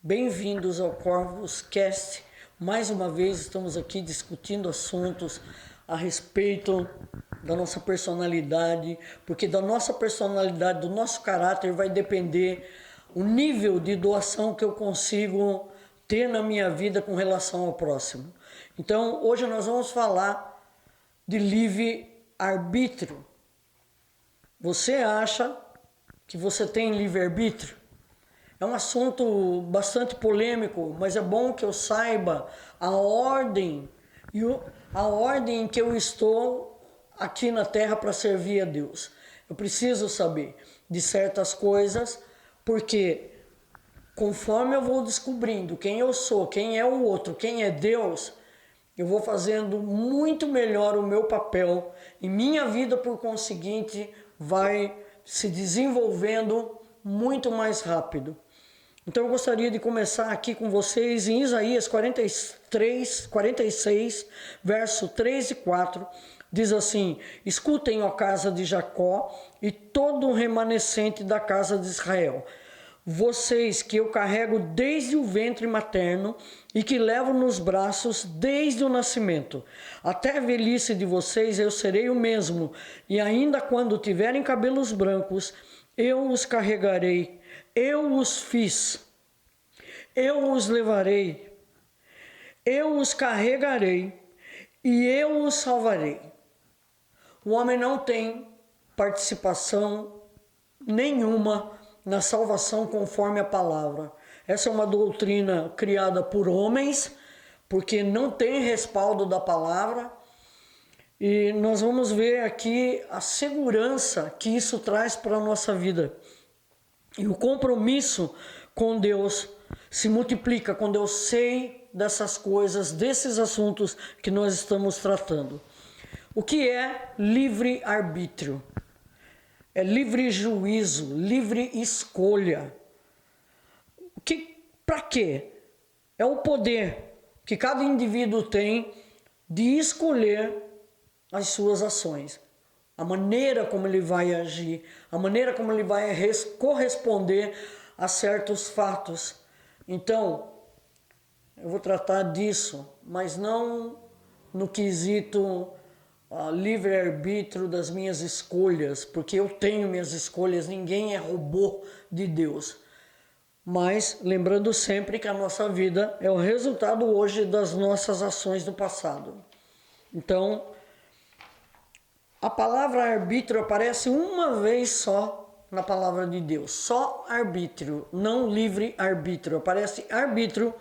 Bem-vindos ao Corvus Cast. Mais uma vez estamos aqui discutindo assuntos a respeito da nossa personalidade, porque da nossa personalidade, do nosso caráter vai depender o nível de doação que eu consigo ter na minha vida com relação ao próximo. Então, hoje nós vamos falar de livre-arbítrio. Você acha que você tem livre-arbítrio? É um assunto bastante polêmico, mas é bom que eu saiba a ordem em que eu estou aqui na terra para servir a Deus. Eu preciso saber de certas coisas, porque conforme eu vou descobrindo quem eu sou, quem é o outro, quem é Deus, eu vou fazendo muito melhor o meu papel e minha vida, por conseguinte, vai se desenvolvendo muito mais rápido. Então eu gostaria de começar aqui com vocês em Isaías 46, verso 3 e 4, diz assim: escutem, ó casa de Jacó e todo o remanescente da casa de Israel, vocês que eu carrego desde o ventre materno e que levo nos braços desde o nascimento. Até a velhice de vocês eu serei o mesmo, e ainda quando tiverem cabelos brancos, eu os carregarei. Eu os fiz, eu os levarei, eu os carregarei e eu os salvarei. O homem não tem participação nenhuma na salvação conforme a palavra. Essa é uma doutrina criada por homens, porque não tem respaldo da palavra. E nós vamos ver aqui a segurança que isso traz para a nossa vida. E o compromisso com Deus se multiplica quando eu sei dessas coisas, desses assuntos que nós estamos tratando. O que é livre-arbítrio? É livre juízo, livre escolha. Para quê? É o poder que cada indivíduo tem de escolher as suas ações. A maneira como ele vai agir, a maneira como ele vai corresponder a certos fatos. Então, eu vou tratar disso, mas não no quesito livre-arbítrio das minhas escolhas, porque eu tenho minhas escolhas, ninguém é robô de Deus. Mas lembrando sempre que a nossa vida é o resultado hoje das nossas ações do passado. Então, a palavra arbítrio aparece uma vez só na palavra de Deus. Só arbítrio, não livre-arbítrio. Aparece arbítrio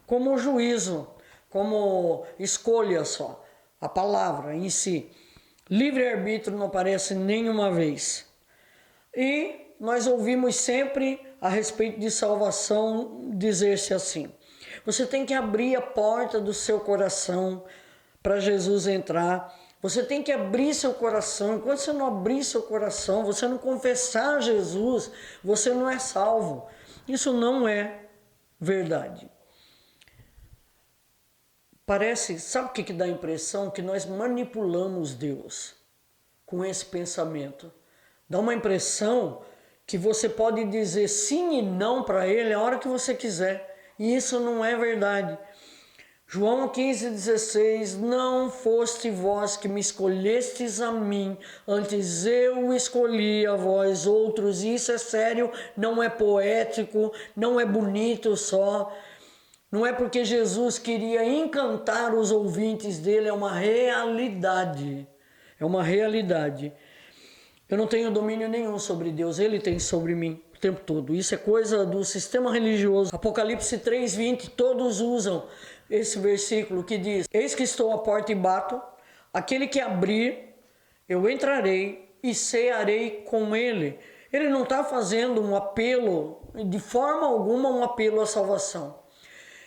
como juízo, como escolha só. A palavra em si. Livre-arbítrio não aparece nenhuma vez. E nós ouvimos sempre a respeito de salvação dizer-se assim: você tem que abrir a porta do seu coração para Jesus entrar. Você tem que abrir seu coração. Enquanto você não abrir seu coração, você não confessar Jesus, você não é salvo. Isso não é verdade. Parece, sabe o que dá a impressão? Que nós manipulamos Deus com esse pensamento. Dá uma impressão que você pode dizer sim e não para Ele a hora que você quiser. E isso não é verdade. João 15,16, não foste vós que me escolhestes a mim, antes eu escolhi a vós outros. E isso é sério, não é poético, não é bonito só. Não é porque Jesus queria encantar os ouvintes dele, é uma realidade. É uma realidade. Eu não tenho domínio nenhum sobre Deus, Ele tem sobre mim o tempo todo. Isso é coisa do sistema religioso. Apocalipse 3,20, todos usam esse versículo que diz: eis que estou à porta e bato, aquele que abrir, eu entrarei e cearei com ele. Ele não está fazendo um apelo, de forma alguma um apelo à salvação.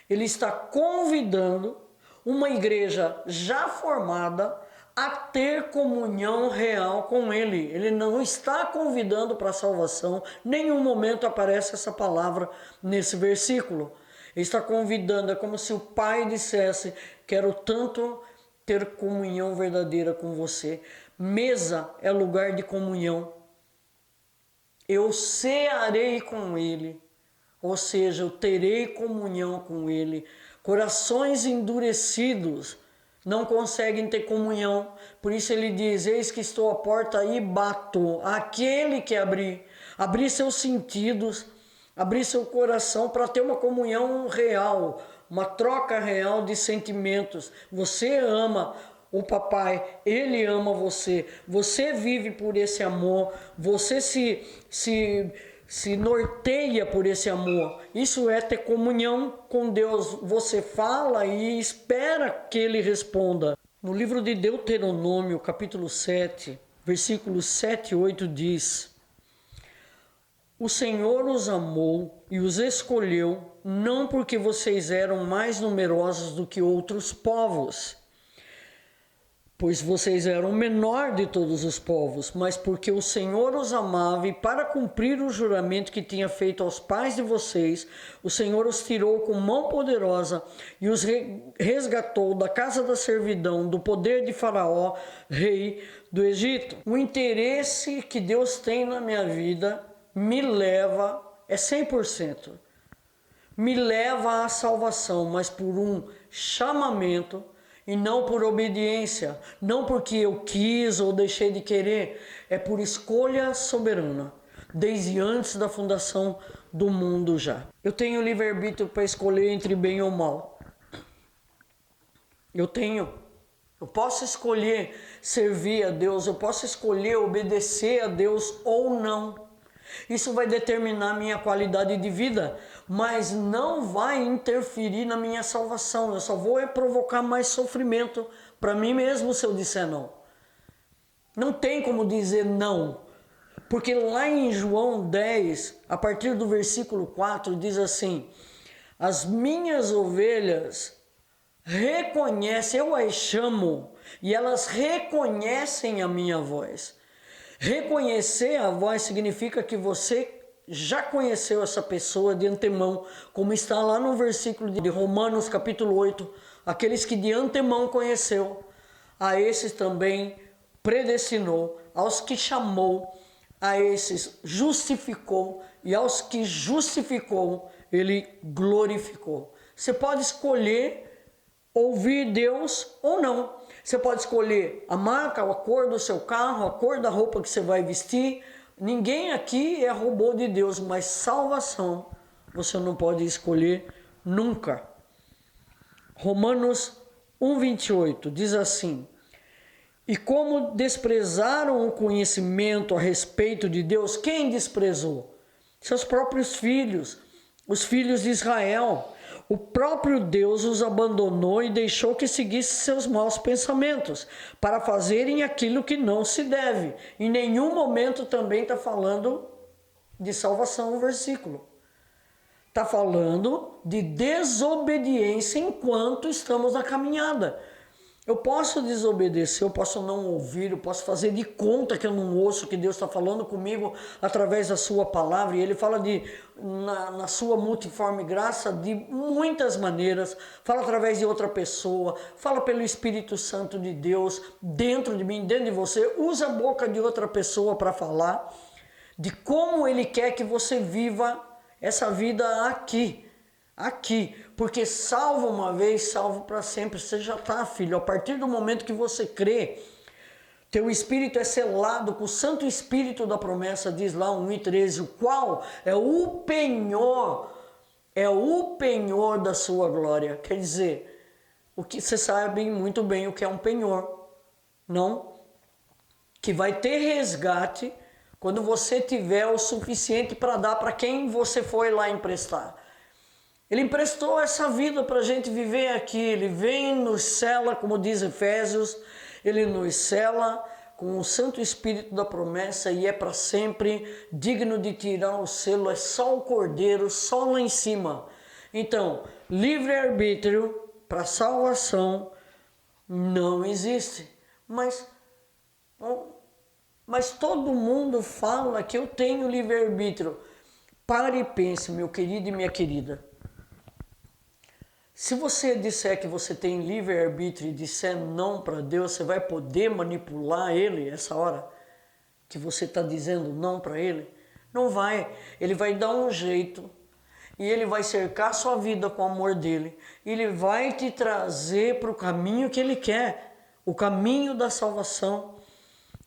Ele está convidando uma igreja já formada a ter comunhão real com Ele. Ele não está convidando para a salvação. Em nenhum momento aparece essa palavra nesse versículo. Ele está convidando, é como se o Pai dissesse: quero tanto ter comunhão verdadeira com você. Mesa é lugar de comunhão. Eu cearei com Ele. ou seja, eu terei comunhão com Ele. Corações endurecidos não conseguem ter comunhão, por isso ele diz: eis que estou à porta e bato. Aquele que abrir seus sentidos, abrir seu coração para ter uma comunhão real, uma troca real de sentimentos. Você ama o papai, ele ama você, você vive por esse amor, você se norteia por esse amor. Isso é ter comunhão com Deus. Você fala e espera que Ele responda. No livro de Deuteronômio, capítulo 7, versículos 7 e 8 diz: o Senhor os amou e os escolheu, não porque vocês eram mais numerosos do que outros povos, pois vocês eram o menor de todos os povos, mas porque o Senhor os amava, e para cumprir o juramento que tinha feito aos pais de vocês, o Senhor os tirou com mão poderosa e os resgatou da casa da servidão, do poder de Faraó, rei do Egito. O interesse que Deus tem na minha vida me leva, é 100%, me leva à salvação, mas por um chamamento, e não por obediência, não porque eu quis ou deixei de querer, é por escolha soberana, desde antes da fundação do mundo já. Eu tenho livre-arbítrio para escolher entre bem ou mal. Eu posso escolher servir a Deus, eu posso escolher obedecer a Deus ou não. Isso vai determinar minha qualidade de vida, mas não vai interferir na minha salvação. Eu só vou provocar mais sofrimento para mim mesmo se eu disser não. Não tem como dizer não, porque lá em João 10, a partir do versículo 4, diz assim: as minhas ovelhas reconhecem, eu as chamo, e elas reconhecem a minha voz. Reconhecer a voz significa que você já conheceu essa pessoa de antemão, como está lá no versículo de Romanos capítulo 8, aqueles que de antemão conheceu, a esses também predestinou, aos que chamou, a esses justificou, e aos que justificou, ele glorificou. Você pode escolher ouvir Deus ou não. Você pode escolher a marca, a cor do seu carro, a cor da roupa que você vai vestir. Ninguém aqui é robô de Deus, mas salvação você não pode escolher nunca. Romanos 1:28 diz assim: e como desprezaram o conhecimento a respeito de Deus, quem desprezou? Seus próprios filhos, os filhos de Israel. O próprio Deus os abandonou e deixou que seguissem seus maus pensamentos, para fazerem aquilo que não se deve. Em nenhum momento também está falando de salvação o versículo. Está falando de desobediência enquanto estamos na caminhada. Eu posso desobedecer, eu posso não ouvir, eu posso fazer de conta que eu não ouço que Deus está falando comigo através da sua palavra. E Ele fala na sua multiforme graça de muitas maneiras. Fala através de outra pessoa, fala pelo Espírito Santo de Deus dentro de mim, dentro de você. Usa a boca de outra pessoa para falar de como Ele quer que você viva essa vida aqui. Porque salvo uma vez, salvo para sempre. Você já está, filho. A partir do momento que você crê, teu espírito é selado com o Santo Espírito da promessa, diz lá 1:13, o qual é o penhor da sua glória. Quer dizer, o que você sabe muito bem o que é um penhor, não? Que vai ter resgate quando você tiver o suficiente para dar para quem você foi lá emprestar. Ele emprestou essa vida para a gente viver aqui. Ele vem, nos sela, como diz Efésios, ele nos sela com o Santo Espírito da promessa e é para sempre, digno de tirar o selo, é só o Cordeiro, só lá em cima. Então, livre-arbítrio para salvação não existe. Mas todo mundo fala que eu tenho livre-arbítrio. Pare e pense, meu querido e minha querida. Se você disser que você tem livre-arbítrio e disser não para Deus, você vai poder manipular Ele essa hora que você está dizendo não para Ele? Não vai. Ele vai dar um jeito. e Ele vai cercar sua vida com o amor dele. Ele vai te trazer para o caminho que Ele quer, o caminho da salvação,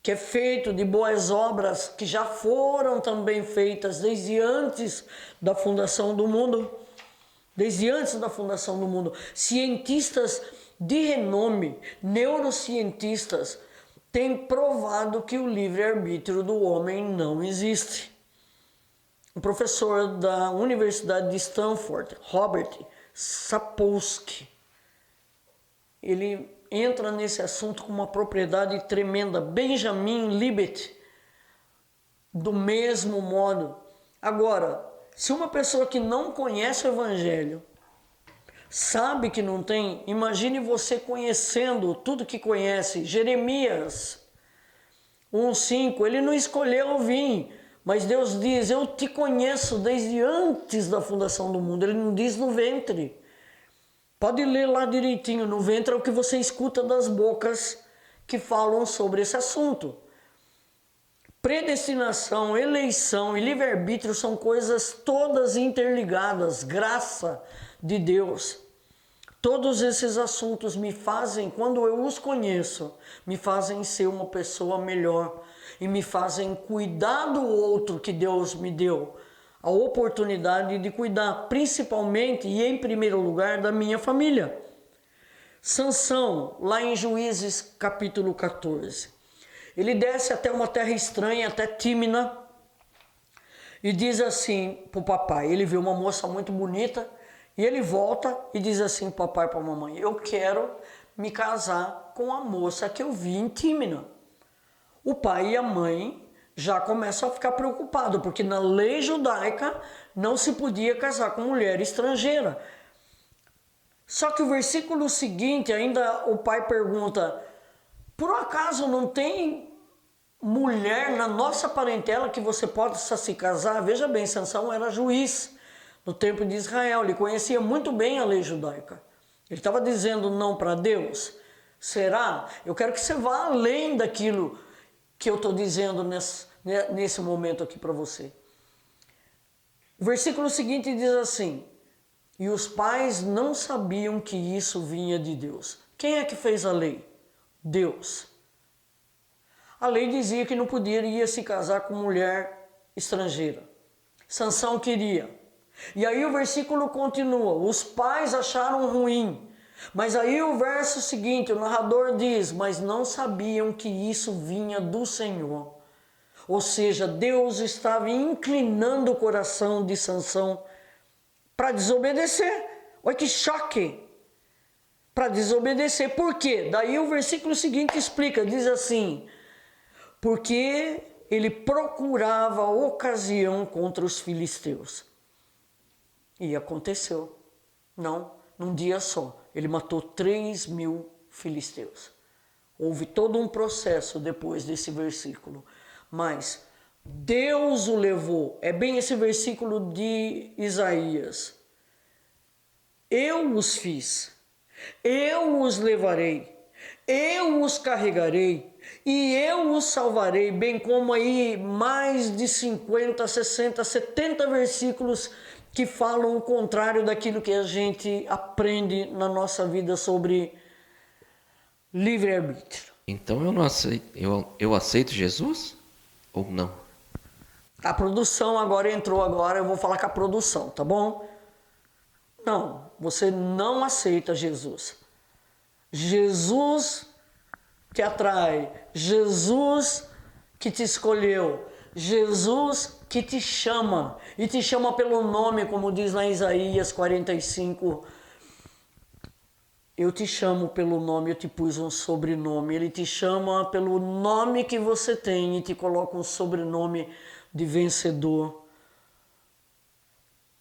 que é feito de boas obras que já foram também feitas desde antes da fundação do mundo. Desde antes da fundação do mundo. Cientistas de renome, neurocientistas, têm provado que o livre-arbítrio do homem não existe. O professor da Universidade de Stanford, Robert Sapolsky, ele entra nesse assunto com uma propriedade tremenda. Benjamin Libet, do mesmo modo. Agora, se uma pessoa que não conhece o Evangelho, sabe que não tem, imagine você conhecendo tudo que conhece. Jeremias 1,5, ele não escolheu vir, mas Deus diz, eu te conheço desde antes da fundação do mundo. Ele não diz no ventre. Pode ler lá direitinho, no ventre é o que você escuta das bocas que falam sobre esse assunto. Predestinação, eleição e livre-arbítrio são coisas todas interligadas, graça de Deus. Todos esses assuntos me fazem, quando eu os conheço, me fazem ser uma pessoa melhor e me fazem cuidar do outro que Deus me deu. A oportunidade de cuidar, principalmente e em primeiro lugar, da minha família. Sansão, lá em Juízes capítulo 14. Ele desce até uma terra estranha, até Tímina, e diz assim para o papai, ele vê uma moça muito bonita, e ele volta e diz assim para o papai e para a mamãe, eu quero me casar com a moça que eu vi em Tímina. O pai e a mãe já começam a ficar preocupados, porque na lei judaica não se podia casar com mulher estrangeira. Só que o versículo seguinte, ainda o pai pergunta, por acaso não tem mulher na nossa parentela que você possa se casar? Veja bem, Sansão era juiz no tempo de Israel, ele conhecia muito bem a lei judaica. Ele estava dizendo não para Deus? Será? Eu quero que você vá além daquilo que eu estou dizendo nesse momento aqui para você. O versículo seguinte diz assim, e os pais não sabiam que isso vinha de Deus. Quem é que fez a lei? Deus. A lei dizia que não poderia se casar com mulher estrangeira. Sansão queria. E aí o versículo continua, os pais acharam ruim. Mas aí o verso seguinte, o narrador diz, mas não sabiam que isso vinha do Senhor. Ou seja, Deus estava inclinando o coração de Sansão para desobedecer. Olha que choque! Para desobedecer. Por quê? Daí o versículo seguinte explica, diz assim, porque ele procurava ocasião contra os filisteus. E aconteceu. Não, num dia só. Ele matou 3.000 filisteus. Houve todo um processo depois desse versículo. Mas Deus o levou. É bem esse versículo de Isaías. Eu os fiz. Eu os levarei. Eu os carregarei. E eu os salvarei. Bem como aí mais de 50, 60, 70 versículos que falam o contrário daquilo que a gente aprende na nossa vida sobre livre-arbítrio. Então eu não aceito, eu aceito Jesus ou não? A produção entrou agora, eu vou falar com a produção, tá bom? Não, você não aceita Jesus. Jesus te atrai, Jesus que te escolheu, Jesus que te chama, e te chama pelo nome, como diz lá em Isaías 45. Eu te chamo pelo nome, eu te pus um sobrenome. Ele te chama pelo nome que você tem e te coloca um sobrenome de vencedor,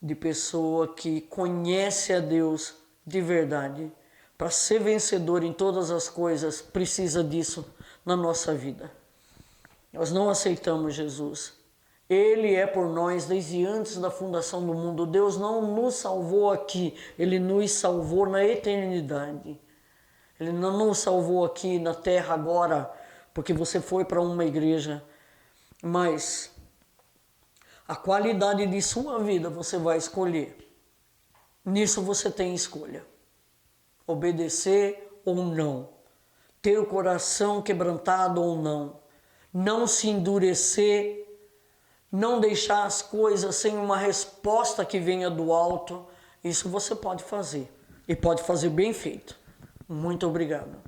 de pessoa que conhece a Deus de verdade. Para ser vencedor em todas as coisas, precisa disso na nossa vida. Nós não aceitamos Jesus. Ele é por nós desde antes da fundação do mundo. Deus não nos salvou aqui, Ele nos salvou na eternidade. Ele não nos salvou aqui na terra agora, porque você foi para uma igreja. Mas A qualidade de sua vida você vai escolher. Nisso você tem escolha. Obedecer ou não. Ter o coração quebrantado ou não. Não se endurecer. Não deixar as coisas sem uma resposta que venha do alto. Isso você pode fazer. E pode fazer bem feito. Muito obrigado.